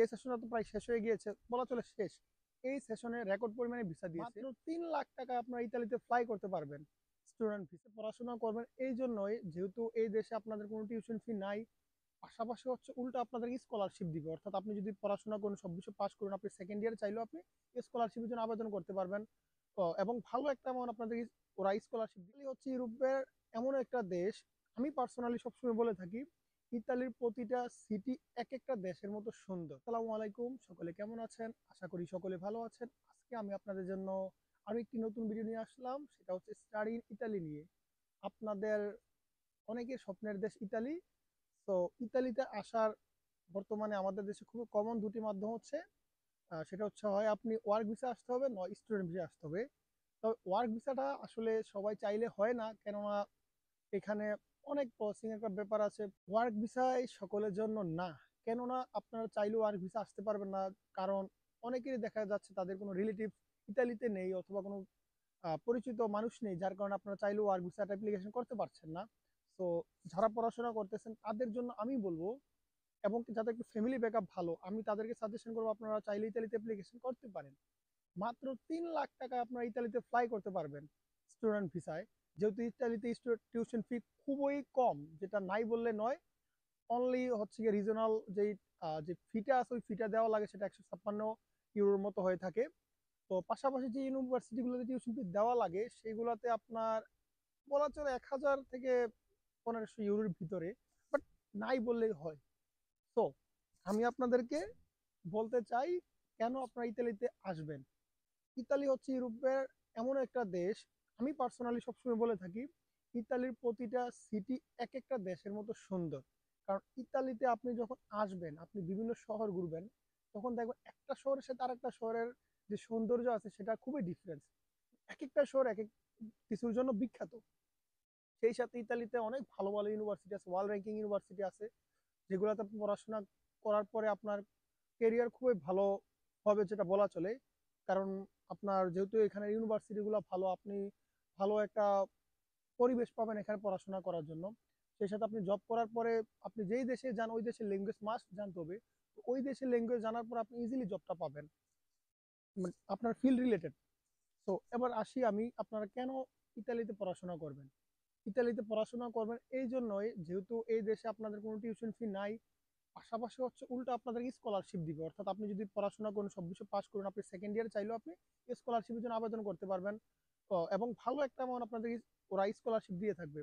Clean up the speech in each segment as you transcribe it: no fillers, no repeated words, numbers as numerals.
এই সেশনটা তো প্রায় শেষ হয়ে গিয়েছে, বলা চলে শেষ। এই সেশনে রেকর্ড পরিমাণে ভিসা দিয়েছে, মাত্র 3 লাখ টাকা আপনারা ইতালিতে ফ্লাই করতে পারবেন স্টুডেন্ট ভিসা। পড়াশোনা করবেন এই জন্যই, যেহেতু এই দেশে আপনাদের কোনো টিউশন ফি নাই, পাশাপাশি হচ্ছে উল্টো আপনাদের স্কলারশিপ দিবে। অর্থাৎ আপনি যদি পড়াশোনা করুন, সব কিছু পাস করুন, আপনি সেকেন্ড ইয়ার চাইলেও আপনি স্কলারশিপের জন্য আবেদন করতে পারবেন। এবং ভালো একটা অ্যামাউন্ট আপনাদের ওরা স্কলারশিপ দিলে। হচ্ছে ইউরোপের এমন একটা দেশ, আমি পার্সোনালি সবসময় বলে থাকি, ইতালির প্রতিটা সিটি এক একটা দেশের মতো সুন্দর। আসসালামু আলাইকুম, সকলে কেমন আছেন? আশা করি সকলে ভালো আছেন। আজকে আমি আপনাদের জন্য আরো একটি নতুন ভিডিও নিয়ে আসলাম, সেটা হচ্ছে স্টাডি ইন ইতালি নিয়ে। আপনাদের অনেকের স্বপ্নের দেশ ইতালি। তো ইতালিতে আসার বর্তমানে আমাদের দেশে খুব কমন দুটি মাধ্যম হচ্ছে, সেটা হচ্ছে হয় আপনি ওয়ার্ক ভিসা আসতে হবে, নয় স্টুডেন্ট ভিসা আসতে হবে। তবে ওয়ার্ক ভিসাটা আসলে সবাই চাইলে হয় না, কেননা এখানে অনেক প্রসেসিং একটা ব্যাপার আছে। ওয়ার্ক ভিসাই সকলের জন্য না, কেননা আপনারা চাইলে ওয়ার্ক ভিসা আসতে পারবেন না। কারণ অনেকেরই দেখা যাচ্ছে তাদের কোনো রিলেটিভ ইতালিতে নেই, অথবা কোনো পরিচিত মানুষ নেই, যার কারণে আপনারা চাইলেও ওয়ার্ক ভিসাটা অ্যাপ্লিকেশন করতে পারছেন না। তো যারা পড়াশোনা করতেছেন তাদের জন্য আমি বলবো, এবং যাদের একটু ফ্যামিলি ব্যাকআপ ভালো, আমি তাদেরকে সাজেশন করবো আপনারা চাইলে ইতালিতে অ্যাপ্লিকেশন করতে পারেন। মাত্র 3 লাখ টাকা আপনারা ইতালিতে ফ্লাই করতে পারবেন স্টুডেন্ট ভিসায়। যেহেতু ইতালিতে টিউশন ফি খুবই কম, যেটা নাই বললে নয়। অনলি হচ্ছে গিয়ে রিজনাল যেই যে ফিটা আছে, ওই ফিটা দেওয়া লাগে, সেটা 156 ইউরোর মতো হয়ে থাকে। তো পাশাপাশি যে ইউনিভার্সিটিগুলোতে টিউশন ফি দেওয়া লাগে, সেগুলোতে আপনার বলা চলে 1000 থেকে 1500 ইউরোর ভিতরে, বাট নাই বললেই হয়। তো আমি আপনাদেরকে বলতে চাই, কেন আপনারা ইতালিতে আসবেন। ইতালি হচ্ছে ইউরোপের এমন একটা দেশ, আমি পার্সোনালি সবসময় বলে থাকি, ইতালির প্রতিটা সিটি এক একটা দেশের মতো সুন্দর। কারণ ইতালিতে আপনি যখন আসবেন, আপনি বিভিন্ন শহর ঘুরবেন, তখন দেখবেন একটা শহরের সাথে আরেকটা শহরের যে সৌন্দর্য আছে সেটা খুবই ডিফারেন্স। এক একটা শহর এক এক কিছুর জন্য বিখ্যাত। সেই সাথে ইতালিতে অনেক ভালো ভালো ইউনিভার্সিটি আছে, ওয়ার্ল্ড র্যাঙ্কিং ইউনিভার্সিটি আছে, যেগুলোতে পড়াশোনা করার পরে আপনার কেরিয়ার খুবই ভালো হবে, যেটা বলা চলে। কারণ আপনার যেহেতু এখানে ইউনিভার্সিটিগুলো ভালো, আপনি ভালো একটা পরিবেশ পাবেন এখানে পড়াশোনা করার জন্য। সেই সাথে আপনি জব করার পরে আপনি যেই দেশে যান, ওই দেশের ল্যাঙ্গুয়েজ মাস্ট জানতে হবে। তো ওই দেশের ল্যাঙ্গুয়েজ জানার পর আপনি ইজিলি জবটা পাবেন, মানে আপনার ফিল্ড রিলেটেড। তো এবার আসি আমি, আপনারা কেন ইতালিতে পড়াশোনা করবেন। ইতালিতে পড়াশোনা করবেন এই জন্যই, যেহেতু এই দেশে আপনাদের কোনো টিউশন ফি নাই, পাশাপাশি হচ্ছে উল্টো আপনাদের স্কলারশিপ দিবে। অর্থাৎ আপনি যদি পড়াশোনা করুন, সব কিছু পাস করুন, আপনি সেকেন্ড ইয়ার চাইলেও আপনি স্কলারশিপের জন্য আবেদন করতে পারবেন। এবং ভালো একটা অ্যামাউন্ট আপনাদের ওরা স্কলারশিপ দিয়ে থাকবে।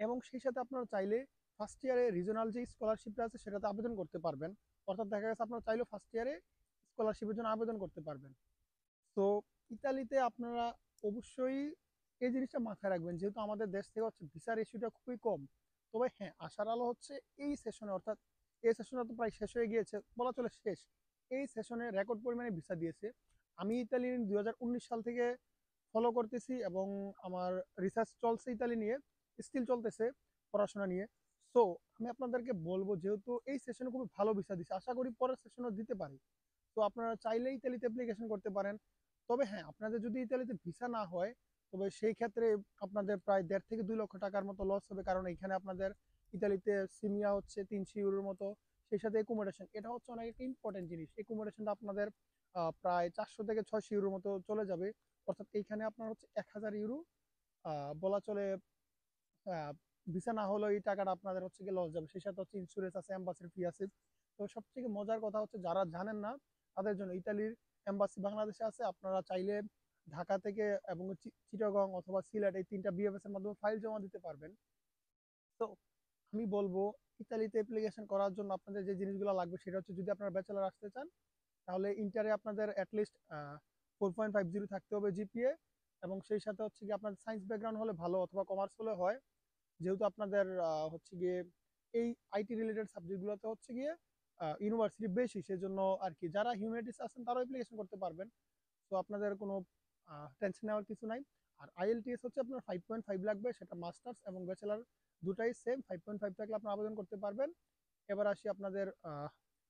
এবং সেই সাথে আপনারা চাইলে ফার্স্ট ইয়ারে রিজনাল যে স্কলারশিপটা আছে সেটাতে আবেদন করতে পারবেন। অর্থাৎ দেখা গেছে আপনারা চাইলেও ফার্স্ট ইয়ারে স্কলারশিপের জন্য আবেদন করতে পারবেন। তো ইতালিতে আপনারা অবশ্যই এই জিনিসটা মাথায় রাখবেন, যেহেতু আমাদের দেশ থেকে হচ্ছে ভিসা রেশিওটা খুবই কম। তবে হ্যাঁ, আশার আলো হচ্ছে এই সেশনে, অর্থাৎ এই সেশনটা তো প্রায় শেষ হয়ে গিয়েছে, বলা চলে শেষ। এই সেশনে রেকর্ড পরিমাণে ভিসা দিয়েছে। আমি ইতালি 2019 সাল থেকে ফলো করতেছি, এবং আমার রিসার্চ চলছে ইতালি নিয়ে, স্কিল চলতেছে পড়াশোনা নিয়ে। সো আমি আপনাদেরকে বলবো, যেহেতু এই সেশনে খুবই ভালো ভিসা দিচ্ছে, আশা করি পরের সেশনও দিতে পারি। তো আপনারা চাইলেই ইতালিতে অ্যাপ্লিকেশন করতে পারেন। তবে হ্যাঁ, আপনাদের যদি ইতালিতে ভিসা না হয়, তবে সেই ক্ষেত্রে আপনাদের প্রায় 1.5 থেকে 2 লক্ষ টাকার মতো লস হবে। কারণ এখানে আপনাদের ইতালিতে সিমিয়া হচ্ছে 300 ইউরোর মতো। সেই সাথে একুমোডেশন, এটা হচ্ছে অনেক একটা ইম্পর্টেন্ট জিনিস। একুমোডেশনটা আপনাদের প্রায় 400 থেকে 600 ইউরোর মতো চলে যাবে। অর্থাৎ এইখানে আপনার হচ্ছে 1000 ইউরো বলা চলে ভিসা না হলেও এই টাকাটা আপনাদের হচ্ছে গিয়ে লস যাবে। সেই সাথে হচ্ছে ইন্স্যুরেন্স আছে, এম্বাসির ফি আছে। তো সবথেকে মজার কথা হচ্ছে, যারা জানেন না তাদের জন্য ইতালির এম্বাসি বাংলাদেশে আছে। আপনারা চাইলে ঢাকা থেকে এবং চিটাগং অথবা সিলেট, এই 3টা বিএফএস এর মাধ্যমে ফাইল জমা দিতে পারবেন। তো আমি বলবো, ইতালিতে অ্যাপ্লিকেশন করার জন্য আপনাদের যে জিনিসগুলো লাগবে, সেটা হচ্ছে, যদি আপনারা ব্যাচেলার আসতে চান, তাহলে ইন্টারে আপনাদের অ্যাটলিস্ট 4.50 থাকতে হবে জিপিএ। এবং সেই সাথে হচ্ছে কি, আপনার সায়েন্স ব্যাকগ্রাউন্ড হলে ভালো, অথবা কমার্স হলে হয়। যেহেতু আপনাদের হচ্ছে গিয়ে এই আইটি রিলেটেড সাবজেক্টগুলোতে হচ্ছে গিয়ে ইউনিভার্সিটি বেশি, সেজন্য আর কি যারা হিউম্যানিটিস আছেন তারাও অ্যাপ্লিকেশন করতে পারবেন। তো আপনাদের কোনো টেনশন নেওয়ার কিছু নাই। আর আইএলটিএস হচ্ছে আপনার 5.5 লাগবে, সেটা মাস্টার্স এবং ব্যাচেলার দুটাই সেম। 5.5 থাকলে আপনি আবেদন করতে পারবেন। এবার আসি আপনাদের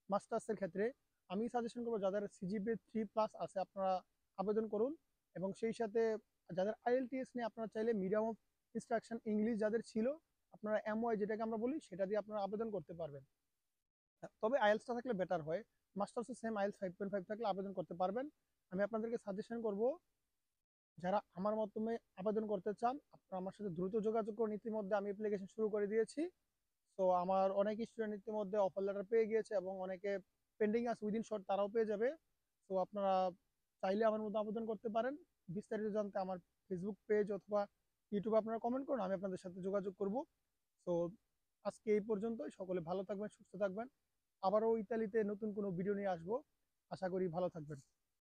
মাস্টার্সের ক্ষেত্রে, আমি সাজেশন করবো যাদের সিজিপিএ 3+ আছে আপনারা আবেদন করুন। এবং সেই সাথে যাদের আইএলটিএস নিয়ে, আপনারা চাইলে মিডিয়াম অফ ইনস্ট্রাকশন ইংলিশ যাদের ছিল, আপনারা এমওয়াই যেটাকে আমরা বলি, সেটা দিয়ে আপনারা আবেদন করতে পারবেন। তবে আইএলটিএসটা থাকলে বেটার হয়। মাস্টার্সে সেম আইএলটিএস 5.5 থাকলে আবেদন করতে পারবেন। আমি আপনাদেরকে সাজেশন করব, যারা আমার মাধ্যমে আবেদন করতে চান আপনারা আমার সাথে দ্রুত যোগাযোগ করুন। ইতিমধ্যে আমি অ্যাপ্লিকেশন শুরু করে দিয়েছি। তো আমার অনেক স্টুডেন্ট ইতিমধ্যে অফার লেটার পেয়ে গিয়েছে এবং অনেকে পেন্ডিং আছে, উইদিন শর্ট তারাও পেয়ে যাবে। তো আপনারা চাইলে আমার মধ্যে আবেদন করতে পারেন। বিস্তারিত জানতে আমার ফেসবুক পেজ অথবা ইউটিউবে আপনারা কমেন্ট করুন, আমি আপনাদের সাথে যোগাযোগ করব। তো আজকে এই পর্যন্তই। সকলে ভালো থাকবেন, সুস্থ থাকবেন। আবারও ইতালিতে নতুন কোনো ভিডিও নিয়ে আসবো। আশা করি ভালো থাকবেন।